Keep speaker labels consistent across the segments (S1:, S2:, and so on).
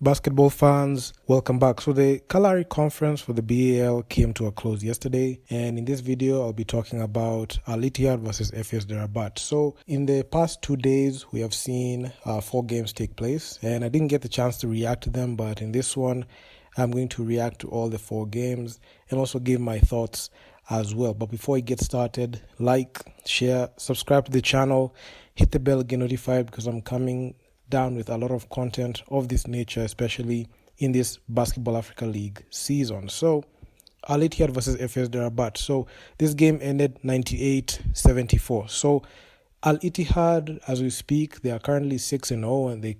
S1: Basketball fans, welcome back. So the Kalahari conference for the BAL came to a close yesterday, and in this video I'll be talking about Ittihad versus FS Rabat. So in the past 2 days we have seen 4 games take place, and I didn't get the chance to react to them, but in this one I'm going to react to all the 4 games and also give my thoughts as well. But before we get started, like, share, subscribe to the channel, hit the bell, get notified because I'm coming down with a lot of content of this nature, especially in this Basketball Africa League season. So Ittihad versus FS Rabat. So this game ended 98-74. So Ittihad, as we speak, they are currently 6-0, and they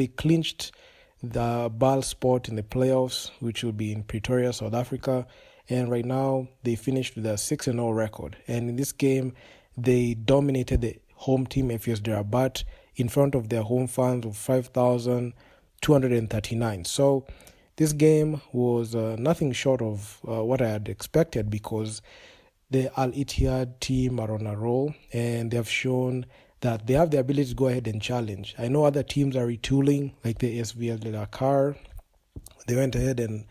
S1: clinched the BAL spot in the playoffs, which will be in Pretoria, South Africa. And right now they finished with a 6-0 record. And in this game, they dominated the home team FS Rabat in front of their home fans of 5,239. So this game was nothing short of what I had expected, because the Ittihad team are on a roll and they have shown that they have the ability to go ahead and challenge. I know other teams are retooling, like the SVL de Dakar. They went ahead and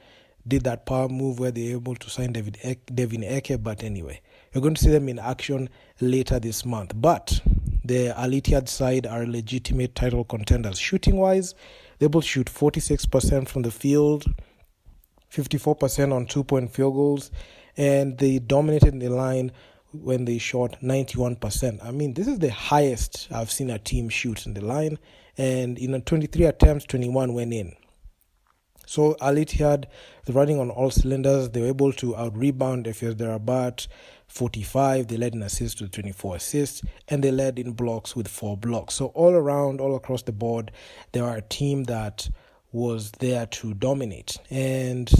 S1: did that power move where they were able to sign Devin Eke, but anyway, you're going to see them in action later this month. But the Ittihad side are legitimate title contenders. Shooting-wise, they both shoot 46% from the field, 54% on 2-point field goals, and they dominated in the line when they shot 91%. I mean, this is the highest I've seen a team shoot in the line, and in 23 attempts, 21 went in. So Ittihad, they're running on all cylinders. They were able to out-rebound FS Rabat 45. They led in assists with 24 assists, and they led in blocks with 4 blocks. So all around, all across the board, they are a team that was there to dominate. And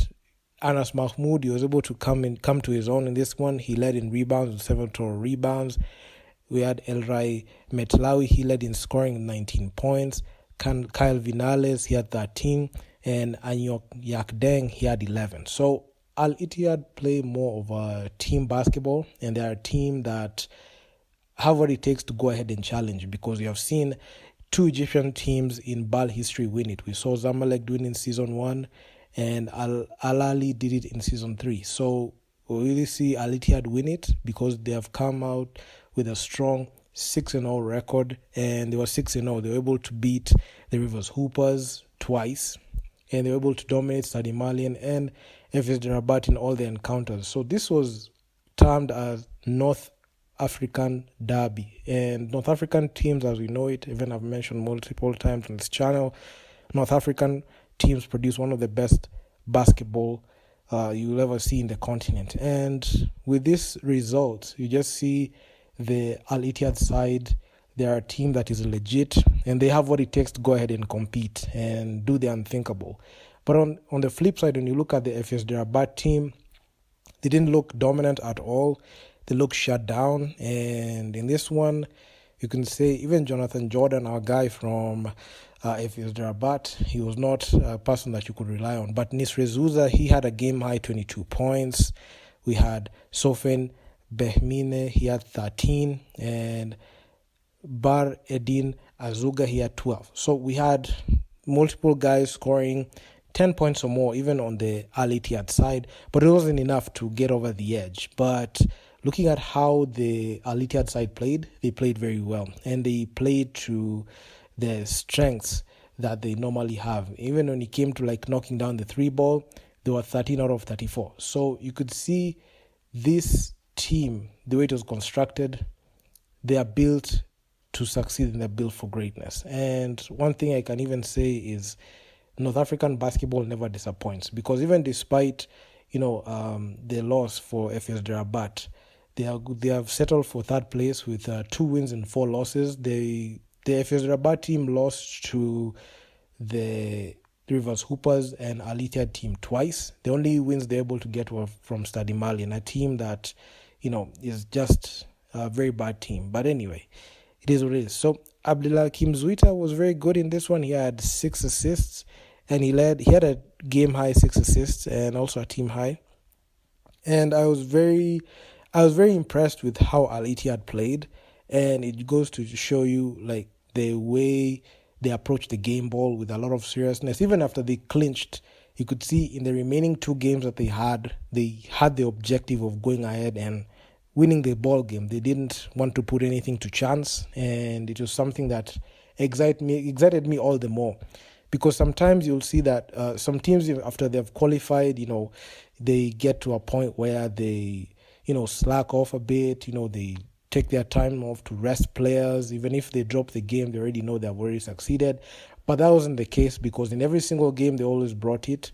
S1: Anas Mahmoud, he was able to come to his own in this one. He led in rebounds with 7 total rebounds. We had Elrai Metlawi, he led in scoring with 19 points. Kyle Vinales, he had 13. And Anyok Yakdeng, he had 11. So Ittihad play more of a team basketball, and they're a team that have what it takes to go ahead and challenge, because we have seen 2 Egyptian teams in BAL history win it. We saw Zamalek do it in season 1, and Al Ahly did it in season 3. So we really see Ittihad win it because they have come out with a strong 6-0 record, and they were 6-0. They were able to beat the Rivers Hoopers twice, and they were able to dominate Stade Malien and FS Rabat in all their encounters. So this was termed as North African Derby. And North African teams, as we know it, even I've mentioned multiple times on this channel, North African teams produce one of the best basketball you'll ever see in the continent. And with this result, you just see the Ittihad side, they are a team that is legit, and they have what it takes to go ahead and compete and do the unthinkable. But on the flip side, when you look at the FS Rabat team, they didn't look dominant at all. They looked shut down. And in this one, you can say even Jonathan Jordan, our guy from FS Rabat, he was not a person that you could rely on. But Nisre Zouza, he had a game-high 22 points. We had Sofen Behmine, he had 13. And Bar Edin Azuga, he had 12. So we had multiple guys scoring 10 points or more, even on the Ittihad side, but it wasn't enough to get over the edge. But looking at how the Ittihad side played, they played very well, and they played to the strengths that they normally have. Even when it came to like knocking down the 3 ball, they were 13 out of 34. So you could see this team, the way it was constructed, they are built to succeed, and they're built for greatness. And one thing I can even say is North African basketball never disappoints, because even despite the loss for FS Rabat, they have settled for 3rd place with 2 wins and 4 losses. The FS Rabat team lost to the Rivers Hoopers and Ittihad team twice. The only wins they're able to get were from Stade Malien, a team that is just a very bad team. But anyway, it is what it is. So Abdelhakim Zouita was very good in this one. He had 6 assists, and he had a game-high 6 assists and also a team-high. And I was very impressed with how Ittihad played, and it goes to show you like the way they approached the game ball with a lot of seriousness. Even after they clinched, you could see in the remaining 2 games that they had the objective of going ahead and winning the ball game. They didn't want to put anything to chance, and it was something that excited me all the more. Because sometimes you'll see that some teams, after they've qualified, they get to a point where they, slack off a bit, they take their time off to rest players. Even if they drop the game, they already know they've already succeeded. But that wasn't the case, because in every single game, they always brought it.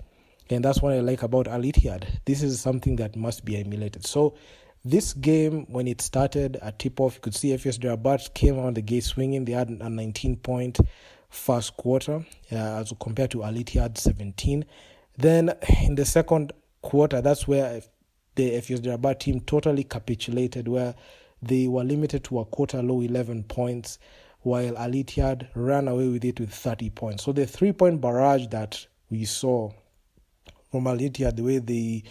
S1: And that's what I like about Al Ittihad. This is something that must be emulated. So this game, when it started at tip-off, you could see FS Rabat came on the gate swinging. They had a 19-point first quarter as compared to Al Ittihad 17. Then in the second quarter, that's where the FS Rabat team totally capitulated, where they were limited to a quarter low 11 points, while Al Ittihad ran away with it with 30 points. So the 3-point barrage that we saw from Al Ittihad, the way they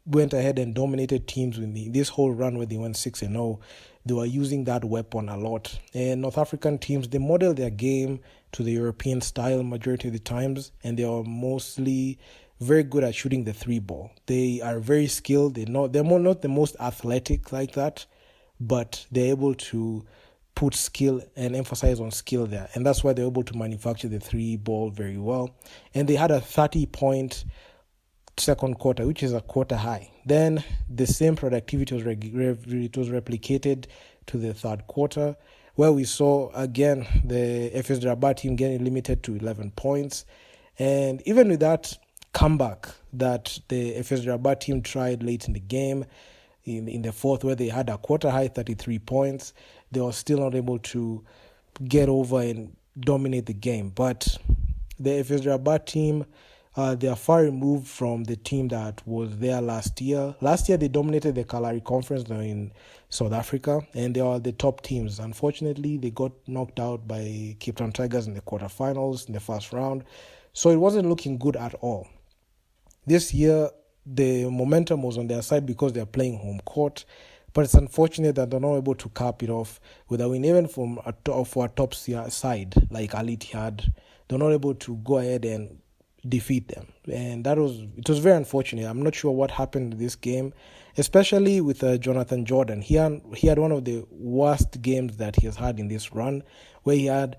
S1: went ahead and dominated teams in this whole run where they went 6-0, they were using that weapon a lot. And North African teams, they model their game to the European style majority of the times, and they are mostly very good at shooting the 3-ball. They are very skilled. They're not the most athletic like that, but they're able to put skill and emphasize on skill there. And that's why they're able to manufacture the 3-ball very well. And they had a 30-point second quarter, which is a quarter high. Then the same productivity was replicated to the third quarter, where we saw again the FS Rabat team getting limited to 11 points. And even with that comeback that the FS Rabat team tried late in the game, in the fourth, where they had a quarter high 33 points, they were still not able to get over and dominate the game. But the FS Rabat team, they are far removed from the team that was there last year. Last year, they dominated the Kalahari Conference in South Africa, and they are the top teams. Unfortunately, they got knocked out by Cape Town Tigers in the quarterfinals in the first round. So it wasn't looking good at all. This year, the momentum was on their side because they're playing home court. But it's unfortunate that they're not able to cap it off with a win, even for a top side like Al Ittihad. They're not able to go ahead and defeat them, and it was very unfortunate. I'm not sure what happened in this game, especially with Jonathan Jordan. He had one of the worst games that he has had in this run, where he had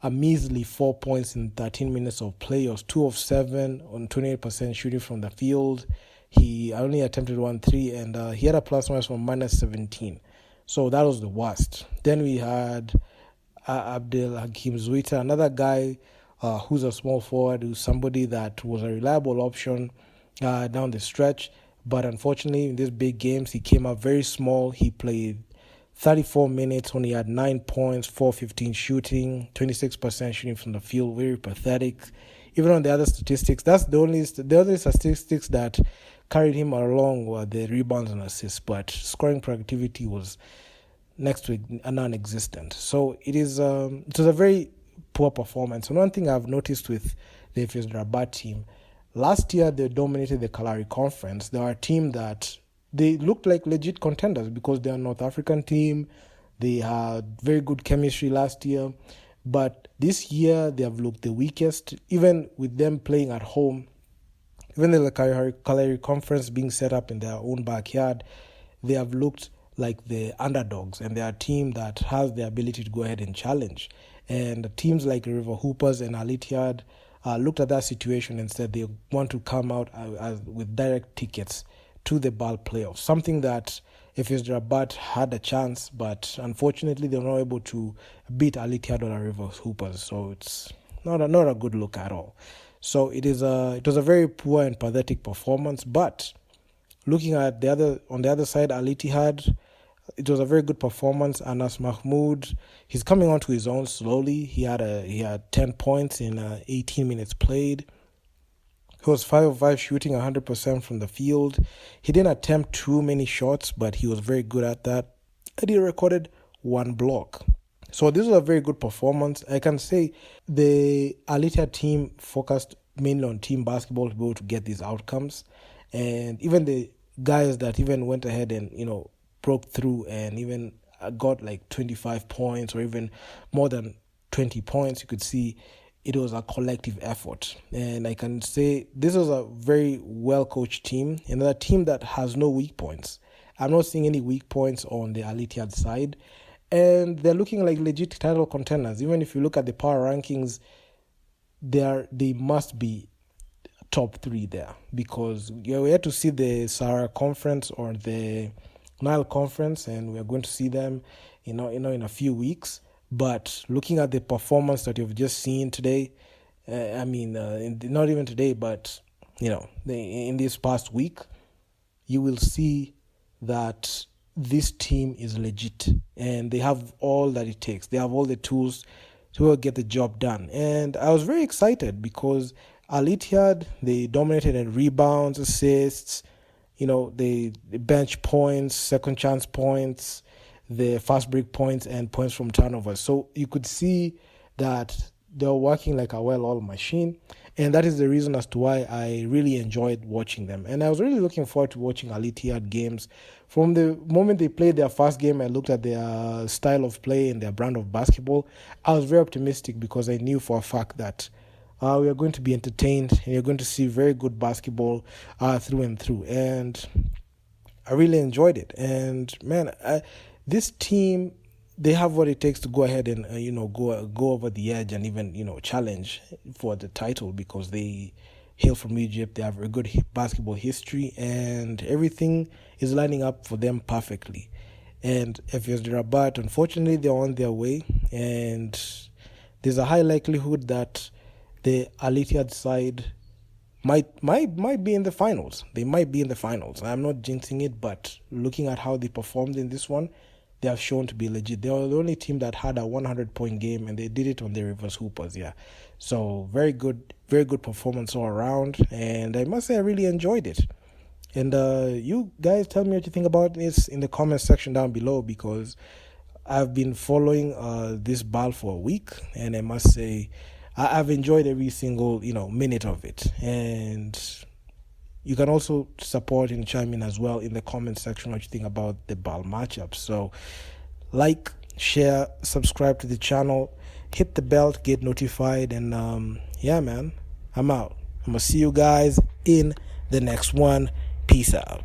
S1: a measly 4 points in 13 minutes of play. He was 2 of 7 on 28% shooting from the field. He only attempted 1-3, and he had a plus minus from -17. So that was the worst. Then we had Abdel Hakim Zuita, another guy who's a small forward, who's somebody that was a reliable option down the stretch. But unfortunately, in these big games, he came up very small. He played 34 minutes, only had 9 points, 4-15 shooting, 26% shooting from the field, very pathetic. Even on the other statistics, that's the only statistics that carried him along were the rebounds and assists, but scoring productivity was next to non-existent. So it was a very poor performance. And one thing I've noticed with the FS Rabat team, last year they dominated the Kalahari Conference. They are a team that they looked like legit contenders because they're a North African team. They had very good chemistry last year. But this year they have looked the weakest, even with them playing at home. Even the Kalahari Conference being set up in their own backyard, they have looked like the underdogs, and they are a team that has the ability to go ahead and challenge. And teams like River Hoopers and Al Ittihad looked at that situation and said they want to come out with direct tickets to the BAL playoffs, something that FS Rabat had a chance, but unfortunately they were not able to beat Al Ittihad or River Hoopers, so it's not a good look at all. So it was a very poor and pathetic performance. But looking at on the other side, Al Ittihad, it was a very good performance. Anas Mahmoud, he's coming onto his own slowly. He had 10 points in 18 minutes played. He was 5 of 5 shooting 100% from the field. He didn't attempt too many shots, but he was very good at that. And he recorded 1 block. So this was a very good performance. I can say the Al Ittihad team focused mainly on team basketball to be able to get these outcomes. And even the guys that even went ahead and, broke through and even got like 25 points or even more than 20 points. You could see it was a collective effort. And I can say this was a very well-coached team, another team that has no weak points. I'm not seeing any weak points on the Al Ittihad side. And they're looking like legit title contenders. Even if you look at the power rankings, they must be top 3 there, because we're yet to see the Sahara Conference or the Nile Conference, and we're going to see them in a few weeks. But looking at the performance that you've just seen today, not even today, but in this past week, you will see that this team is legit, and they have all that it takes. They have all the tools to get the job done. And I was very excited because Al Ittihad, they dominated in rebounds, assists, the bench points, second chance points, the fast break points, and points from turnovers. So you could see that they're working like a well-oiled machine. And that is the reason as to why I really enjoyed watching them. And I was really looking forward to watching Al Ittihad games. From the moment they played their first game, I looked at their style of play and their brand of basketball. I was very optimistic because I knew for a fact that we are going to be entertained and you're going to see very good basketball through and through. And I really enjoyed it. And, man, this team, they have what it takes to go ahead and go over the edge and even challenge for the title, because they hail from Egypt. They have a good basketball history, and everything is lining up for them perfectly. And if it's the Rabat, unfortunately, they're on their way, and there's a high likelihood that the Al Ittihad side might be in the finals. They might be in the finals. I'm not jinxing it, but looking at how they performed in this one, they have shown to be legit. They were the only team that had a 100-point game, and they did it on their reverse hoopers, yeah. So very good performance all around, and I must say I really enjoyed it. And you guys tell me what you think about this in the comment section down below, because I've been following this BAL for a week, and I must say I've enjoyed every single minute of it. And you can also support and chime in as well in the comment section what you think about the BAL matchup. So like, share, subscribe to the channel, hit the bell to get notified, and yeah, man, I'm out. I'm gonna see you guys in the next one. Peace out.